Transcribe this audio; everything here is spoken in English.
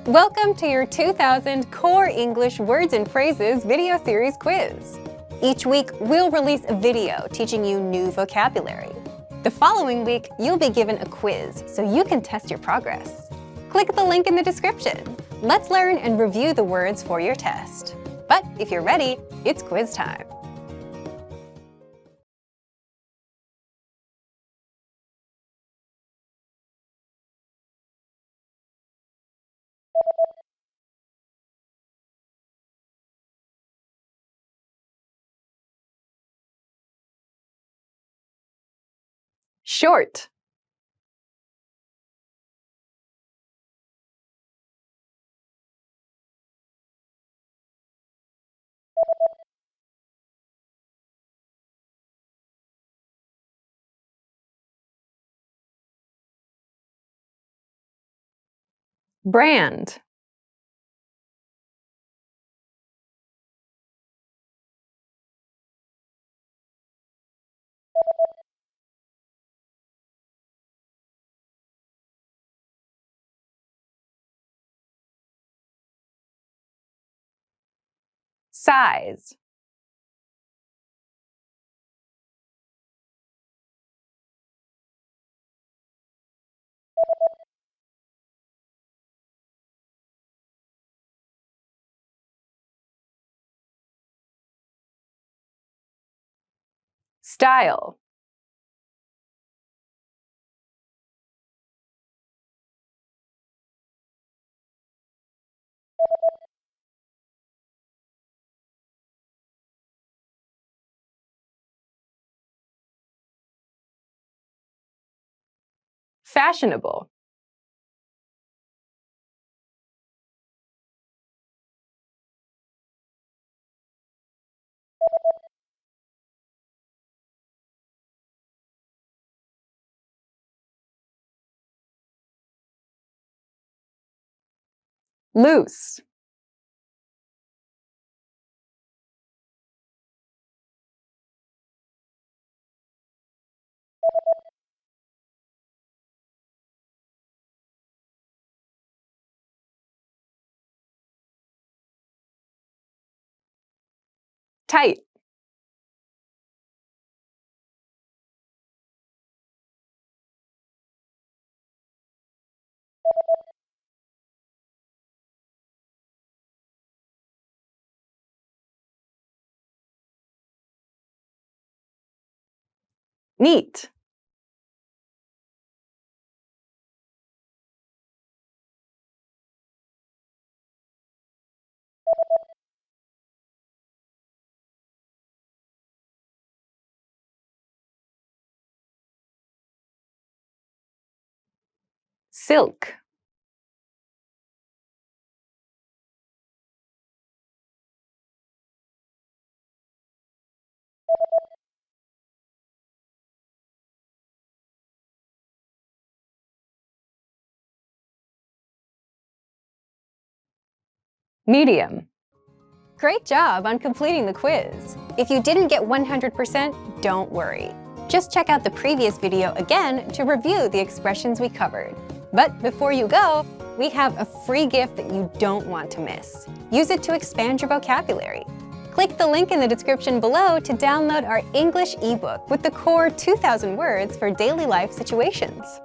Welcome to your 2000 Core English Words and Phrases video series quiz. Each week, we'll release a video teaching you new vocabulary. The following week, you'll be given a quiz so you can test your progress. Click the link in the description. Let's learn and review the words for your test. But if you're ready, it's quiz time. Short. Brand. Size. Style. Fashionable. Loose. Tight. Neat. Silk. Medium. Great job on completing the quiz. If you didn't get 100%, don't worry. Just check out the previous video again to review the expressions we covered. But before you go, we have a free gift that you don't want to miss. Use it to expand your vocabulary. Click the link in the description below to download our English ebook with the core 2,000 words for daily life situations.